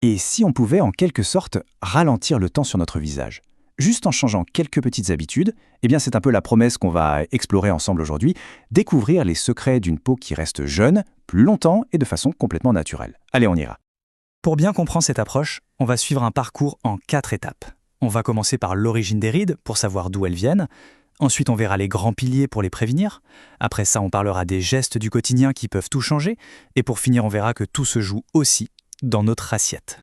Et si on pouvait en quelque sorte ralentir le temps sur notre visage? Juste en changeant quelques petites habitudes, eh bien c'est un peu la promesse qu'on va explorer ensemble aujourd'hui, découvrir les secrets d'une peau qui reste jeune, plus longtemps et de façon complètement naturelle. Allez, on ira. Pour bien comprendre cette approche, on va suivre un parcours en 4 étapes. On va commencer par l'origine des rides pour savoir d'où elles viennent. Ensuite, on verra les grands piliers pour les prévenir. Après ça, on parlera des gestes du quotidien qui peuvent tout changer. Et pour finir, on verra que tout se joue aussi dans notre assiette.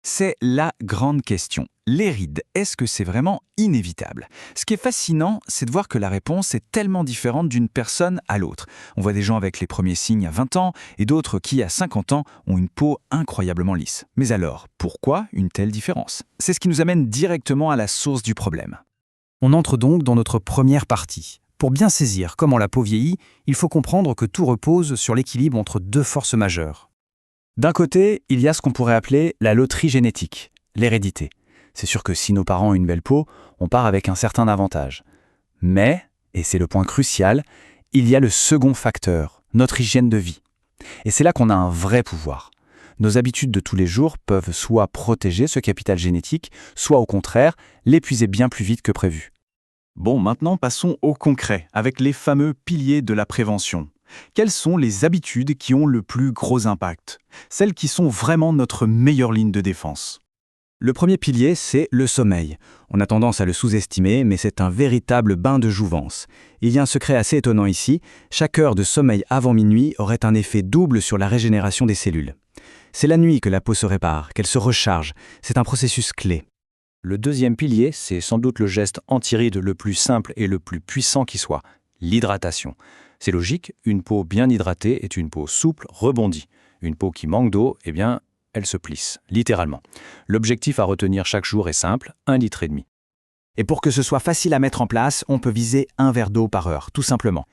C'est la grande question. Les rides, est-ce que c'est vraiment inévitable? Ce qui est fascinant, c'est de voir que la réponse est tellement différente d'une personne à l'autre. On voit des gens avec les premiers signes à 20 ans et d'autres qui, à 50 ans, ont une peau incroyablement lisse. Mais alors, pourquoi une telle différence? C'est ce qui nous amène directement à la source du problème. On entre donc dans notre première partie. Pour bien saisir comment la peau vieillit, il faut comprendre que tout repose sur l'équilibre entre 2 forces majeures. D'un côté, il y a ce qu'on pourrait appeler la loterie génétique, l'hérédité. C'est sûr que si nos parents ont une belle peau, on part avec un certain avantage. Mais, et c'est le point crucial, il y a le second facteur, notre hygiène de vie. Et c'est là qu'on a un vrai pouvoir. Nos habitudes de tous les jours peuvent soit protéger ce capital génétique, soit au contraire, l'épuiser bien plus vite que prévu. Bon, maintenant passons au concret, avec les fameux piliers de la prévention. Quelles sont les habitudes qui ont le plus gros impact? Celles qui sont vraiment notre meilleure ligne de défense. Le premier pilier, c'est le sommeil. On a tendance à le sous-estimer, mais c'est un véritable bain de jouvence. Il y a un secret assez étonnant ici, chaque heure de sommeil avant minuit aurait un effet double sur la régénération des cellules. C'est la nuit que la peau se répare, qu'elle se recharge, c'est un processus clé. Le deuxième pilier, c'est sans doute le geste anti-rides le plus simple et le plus puissant qui soit, l'hydratation. C'est logique, une peau bien hydratée est une peau souple, rebondie. Une peau qui manque d'eau, eh bien, elle se plisse, littéralement. L'objectif à retenir chaque jour est simple, 1,5 litre. Et pour que ce soit facile à mettre en place, on peut viser 1 verre d'eau par heure, tout simplement.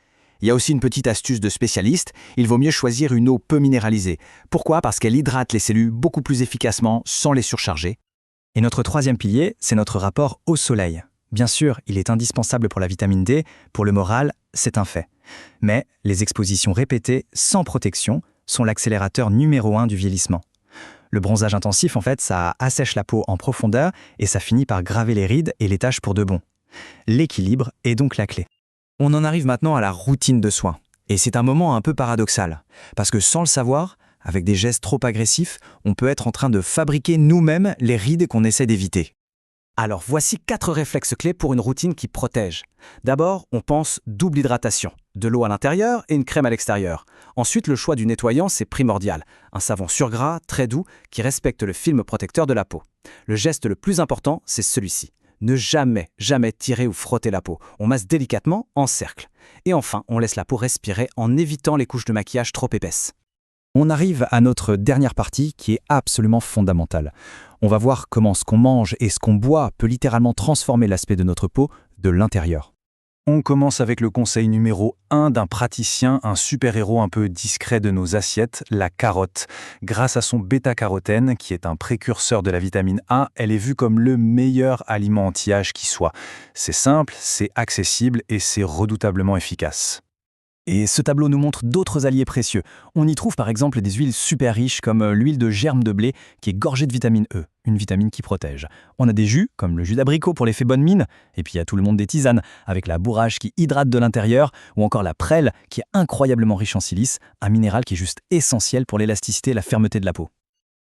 Il y a aussi une petite astuce de spécialiste, il vaut mieux choisir une eau peu minéralisée. Pourquoi? Parce qu'elle hydrate les cellules beaucoup plus efficacement, sans les surcharger. Et notre troisième pilier, c'est notre rapport au soleil. Bien sûr, il est indispensable pour la vitamine D, pour le moral, c'est un fait. Mais les expositions répétées, sans protection, sont l'accélérateur numéro 1 du vieillissement. Le bronzage intensif, en fait, ça assèche la peau en profondeur et ça finit par graver les rides et les taches pour de bon. L'équilibre est donc la clé. On en arrive maintenant à la routine de soins. Et c'est un moment un peu paradoxal, parce que sans le savoir, avec des gestes trop agressifs, on peut être en train de fabriquer nous-mêmes les rides qu'on essaie d'éviter. Alors voici 4 réflexes clés pour une routine qui protège. D'abord, on pense double hydratation, de l'eau à l'intérieur et une crème à l'extérieur. Ensuite, le choix du nettoyant, c'est primordial. Un savon surgras, très doux, qui respecte le film protecteur de la peau. Le geste le plus important, c'est celui-ci. Ne jamais tirer ou frotter la peau. On masse délicatement en cercle. Et enfin, on laisse la peau respirer en évitant les couches de maquillage trop épaisses. On arrive à notre dernière partie qui est absolument fondamentale. On va voir comment ce qu'on mange et ce qu'on boit peut littéralement transformer l'aspect de notre peau de l'intérieur. On commence avec le conseil numéro 1 d'un praticien, un super-héros un peu discret de nos assiettes, la carotte. Grâce à son bêta-carotène, qui est un précurseur de la vitamine A, elle est vue comme le meilleur aliment anti-âge qui soit. C'est simple, c'est accessible et c'est redoutablement efficace. Et ce tableau nous montre d'autres alliés précieux. On y trouve par exemple des huiles super riches comme l'huile de germe de blé qui est gorgée de vitamine E, une vitamine qui protège. On a des jus comme le jus d'abricot pour l'effet bonne mine, et puis il y a tout le monde des tisanes avec la bourrage qui hydrate de l'intérieur, ou encore la prêle qui est incroyablement riche en silice, un minéral qui est juste essentiel pour l'élasticité et la fermeté de la peau.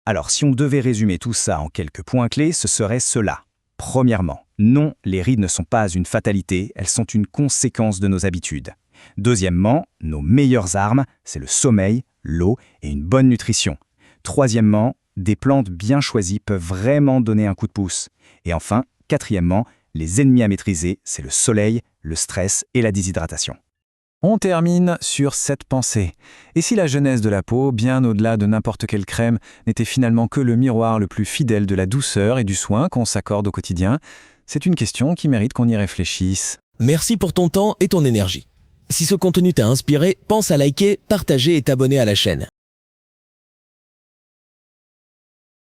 Alors si on devait résumer tout ça en quelques points clés, ce serait cela. Premièrement, non, les rides ne sont pas une fatalité, elles sont une conséquence de nos habitudes. Deuxièmement, nos meilleures armes, c'est le sommeil, l'eau et une bonne nutrition. Troisièmement, des plantes bien choisies peuvent vraiment donner un coup de pouce. Et enfin, quatrièmement, les ennemis à maîtriser, c'est le soleil, le stress et la déshydratation. On termine sur cette pensée. Et si la jeunesse de la peau, bien au-delà de n'importe quelle crème, n'était finalement que le miroir le plus fidèle de la douceur et du soin qu'on s'accorde au quotidien? C'est une question qui mérite qu'on y réfléchisse. Merci pour ton temps et ton énergie. Si ce contenu t'a inspiré, pense à liker, partager et t'abonner à la chaîne.